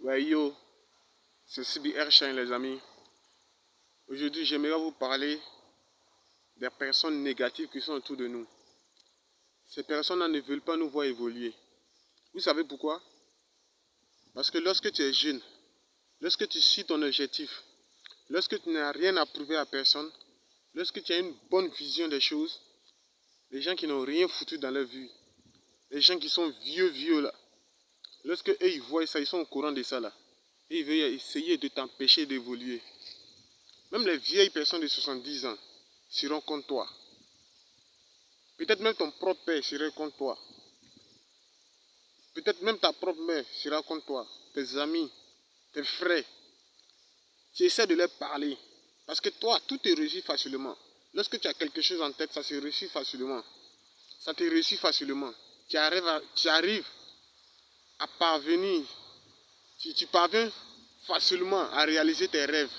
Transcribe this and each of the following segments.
Ouais, yo, c'est CBR Shine les amis. Aujourd'hui, j'aimerais vous parler des personnes négatives qui sont autour de nous. Ces personnes-là ne veulent pas nous voir évoluer. Vous savez pourquoi? Parce que lorsque tu es jeune, lorsque tu suis ton objectif, lorsque tu n'as rien à prouver à personne, lorsque tu as une bonne vision des choses, les gens qui n'ont rien foutu dans leur vie, les gens qui sont vieux là, lorsque eux ils voient ça, ils sont au courant de ça là, et ils veulent essayer de t'empêcher d'évoluer. Même les vieilles personnes de 70 ans seront contre toi. Peut-être même ton propre père serait contre toi. Peut-être même ta propre mère sera contre toi. Tes amis, tes frères. Tu essaies de leur parler. Parce que toi, tout te réussit facilement. Lorsque tu as quelque chose en tête, ça se réussit facilement. Ça te réussit facilement. Tu arrives à parvenir. Tu parviens facilement à réaliser tes rêves.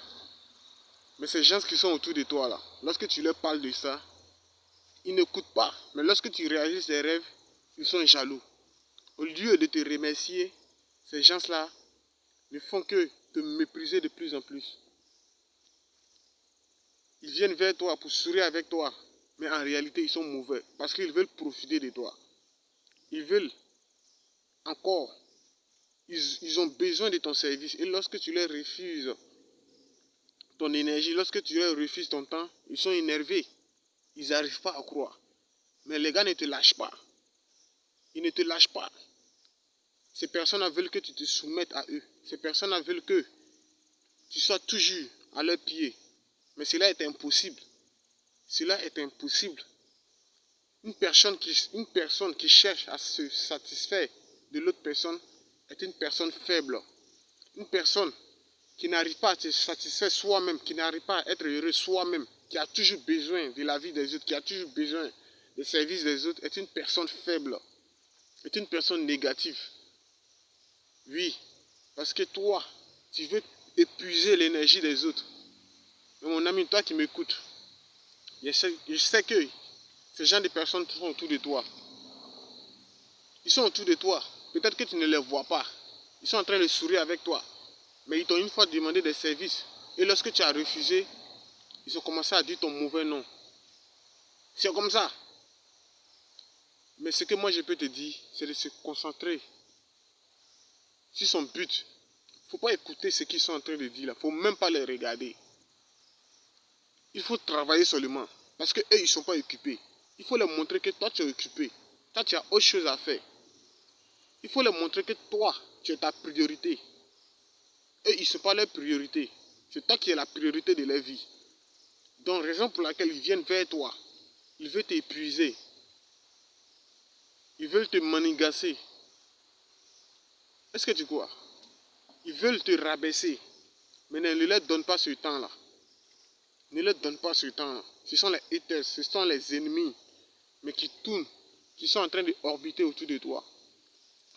Mais ces gens qui sont autour de toi là, lorsque tu leur parles de ça, ils n'écoutent pas. Mais lorsque tu réalises tes rêves, ils sont jaloux. Au lieu de te remercier, ces gens-là ne font que te mépriser de plus en plus. Ils viennent vers toi pour sourire avec toi, mais en réalité, ils sont mauvais parce qu'ils veulent profiter de toi. Ils veulent encore, ils ont besoin de ton service. Et lorsque tu leur refuses ton énergie, lorsque tu leur refuses ton temps, ils sont énervés. Ils n'arrivent pas à croire. Mais les gars ne te lâchent pas. Ils ne te lâchent pas. Ces personnes veulent que tu te soumettes à eux. Ces personnes veulent que tu sois toujours à leurs pieds. Mais cela est impossible. Cela est impossible. Une personne qui cherche à se satisfaire de l'autre personne est une personne faible. Une personne qui n'arrive pas à se satisfaire soi-même, qui n'arrive pas à être heureux soi-même, qui a toujours besoin de la vie des autres, qui a toujours besoin des services des autres, est une personne faible. Est une personne négative. Oui, parce que toi, tu veux épuiser l'énergie des autres. Mais mon ami, toi qui m'écoutes, je sais que ces gens de personnes sont autour de toi. Ils sont autour de toi. Peut-être que tu ne les vois pas. Ils sont en train de sourire avec toi. Mais ils t'ont une fois demandé des services. Et lorsque tu as refusé, ils ont commencé à dire ton mauvais nom. C'est comme ça. Mais ce que moi je peux te dire, c'est de se concentrer sur son but. Il ne faut pas écouter ce qu'ils sont en train de dire là. Il ne faut même pas les regarder. Il faut travailler seulement. Parce qu'eux, ils ne sont pas occupés. Il faut leur montrer que toi, tu es occupé. Toi, tu as autre chose à faire. Il faut leur montrer que toi, tu es ta priorité. Eux, ils ne sont pas leur priorité. C'est toi qui es la priorité de leur vie. Donc, raison pour laquelle ils viennent vers toi. Ils veulent t'épuiser. Ils veulent te manigancer. Est-ce que tu crois? Ils veulent te rabaisser. Mais ne leur donne pas ce temps-là. Ne leur donne pas ce temps-là. Ce sont les haters, ce sont les ennemis. Mais qui tournent, qui sont en train d'orbiter autour de toi.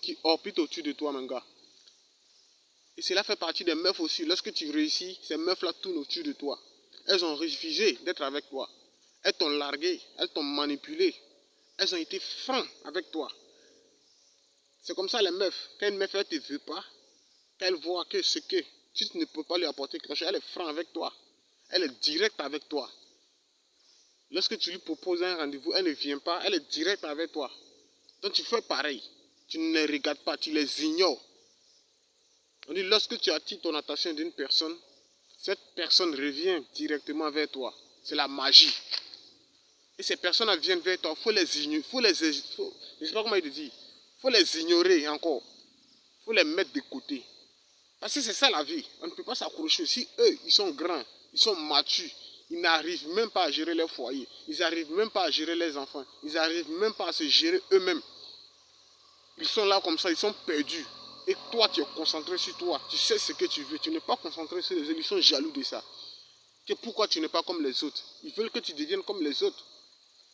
Qui orbitent autour de toi, mon gars. Et cela fait partie des meufs aussi. Lorsque tu réussis, ces meufs-là tournent autour de toi. Elles ont refusé d'être avec toi. Elles t'ont largué, elles t'ont manipulé. Elles ont été francs avec toi. C'est comme ça les meufs. Quand une meuf ne te veut pas, quand elle voit que ce que tu ne peux pas lui apporter quelque chose, elle est franc avec toi. Elle est directe avec toi. Lorsque tu lui proposes un rendez-vous, elle ne vient pas, elle est directe avec toi. Donc tu fais pareil. Tu ne les regardes pas, tu les ignores. On dit lorsque tu attires ton attention d'une personne, cette personne revient directement vers toi. C'est la magie. Et ces personnes viennent vers toi, il faut les ignorer. Je ne sais pas comment il dit. Il faut les ignorer encore. Il faut les mettre de côté. Parce que c'est ça la vie. On ne peut pas s'accrocher. Si eux, ils sont grands, ils sont matures, ils n'arrivent même pas à gérer leur foyer. Ils n'arrivent même pas à gérer les enfants. Ils n'arrivent même pas à se gérer eux-mêmes. Ils sont là comme ça, ils sont perdus. Et toi, tu es concentré sur toi. Tu sais ce que tu veux. Tu n'es pas concentré sur les autres. Ils sont jaloux de ça. Que pourquoi tu n'es pas comme les autres? Ils veulent que tu deviennes comme les autres.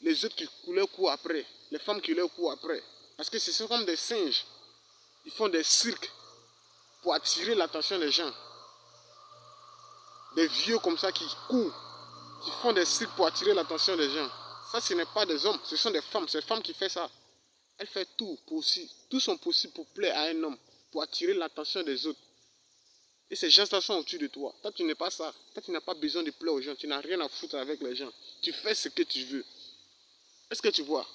Les autres qui leur courent après. Les femmes qui leur courent après. Parce que ce sont comme des singes. Ils font des cirques pour attirer l'attention des gens. Des vieux comme ça qui courent. Qui font des cirques pour attirer l'attention des gens. Ça, ce n'est pas des hommes. Ce sont des femmes. C'est les femmes qui font ça. Elles font tout son possible pour plaire à un homme. Pour attirer l'attention des autres. Et ces gens-là sont au-dessus de toi. Toi, tu n'es pas ça. Toi, tu n'as pas besoin de plaire aux gens. Tu n'as rien à foutre avec les gens. Tu fais ce que tu veux. Est-ce que tu vois?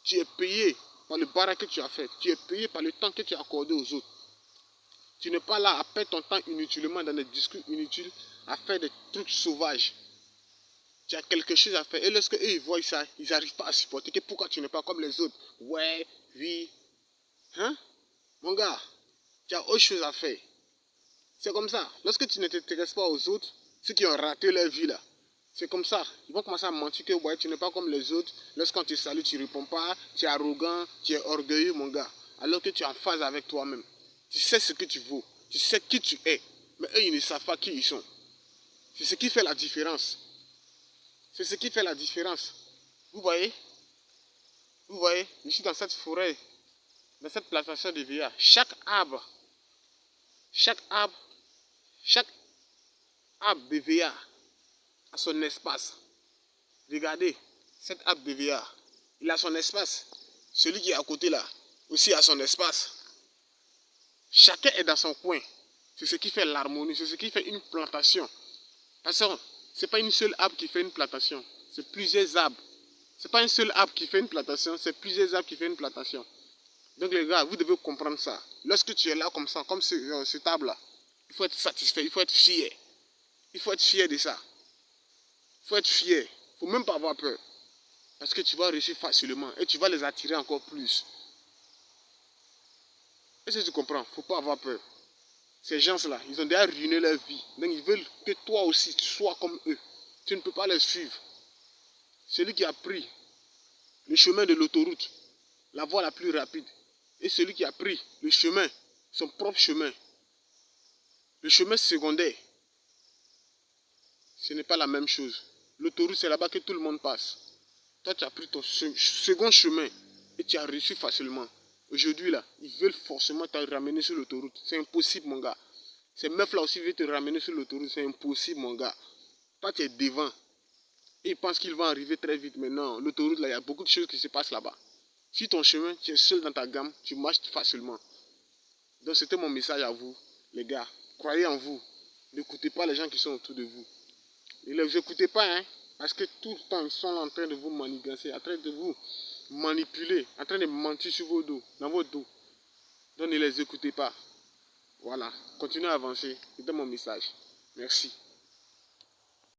Tu es payé par le barat que tu as fait. Tu es payé par le temps que tu as accordé aux autres. Tu n'es pas là à perdre ton temps inutilement dans des discours inutiles, à faire des trucs sauvages. Tu as quelque chose à faire. Et lorsque eux ils voient ça, ils n'arrivent pas à supporter. Que pourquoi tu n'es pas comme les autres? Ouais, oui. Hein? Mon gars, tu as autre chose à faire. C'est comme ça. Lorsque tu ne t'intéresses pas aux autres, ceux qui ont raté leur vie là, c'est comme ça. Ils vont commencer à mentir que ouais, tu n'es pas comme les autres. Lorsqu'on te salue, tu ne réponds pas. Tu es arrogant, tu es orgueilleux, mon gars. Alors que tu es en phase avec toi-même. Tu sais ce que tu vaux. Tu sais qui tu es. Mais eux, ils ne savent pas qui ils sont. C'est ce qui fait la différence. C'est ce qui fait la différence. Vous voyez? Vous voyez? Je suis dans cette forêt, dans cette plantation de VA. Chaque arbre, chaque arbre de VA a son espace. Regardez, cet arbre de VA, il a son espace. Celui qui est à côté là, aussi a son espace. Chacun est dans son coin. C'est ce qui fait l'harmonie, c'est ce qui fait une plantation. Parce que ce n'est pas une seule arbre qui fait une plantation, c'est plusieurs arbres. Ce n'est pas un seul arbre qui fait une plantation, c'est plusieurs arbres qui font une plantation. Donc les gars, vous devez comprendre ça. Lorsque tu es là comme ça, comme cet arbre-là, il faut être satisfait, il faut être fier. Il faut être fier de ça. Il faut être fier. Il ne faut même pas avoir peur. Parce que tu vas réussir facilement et tu vas les attirer encore plus. Est-ce que tu comprends? Il ne faut pas avoir peur. Ces gens-là, ils ont déjà ruiné leur vie. Donc ils veulent que toi aussi, tu sois comme eux. Tu ne peux pas les suivre. Celui qui a pris le chemin de l'autoroute, la voie la plus rapide, et celui qui a pris le chemin, son propre chemin, le chemin secondaire, ce n'est pas la même chose. L'autoroute, c'est là-bas que tout le monde passe. Toi, tu as pris ton second chemin et tu as réussi facilement. Aujourd'hui, là, ils veulent forcément te ramener sur l'autoroute. C'est impossible, mon gars. Ces meufs-là aussi veulent te ramener sur l'autoroute. C'est impossible, mon gars. Toi, tu es devant. Et ils pensent qu'ils vont arriver très vite. Mais non, l'autoroute, là, il y a beaucoup de choses qui se passent là-bas. Si ton chemin, tu es seul dans ta gamme, tu marches facilement. Donc, c'était mon message à vous, les gars. Croyez en vous. N'écoutez pas les gens qui sont autour de vous. Ne les écoutez pas, hein. Parce que tout le temps, ils sont en train de vous manigancer, en train de vous manipuler, en train de mentir sur vos dos, dans vos dos. Donc ne les écoutez pas. Voilà. Continuez à avancer. C'était mon message. Merci.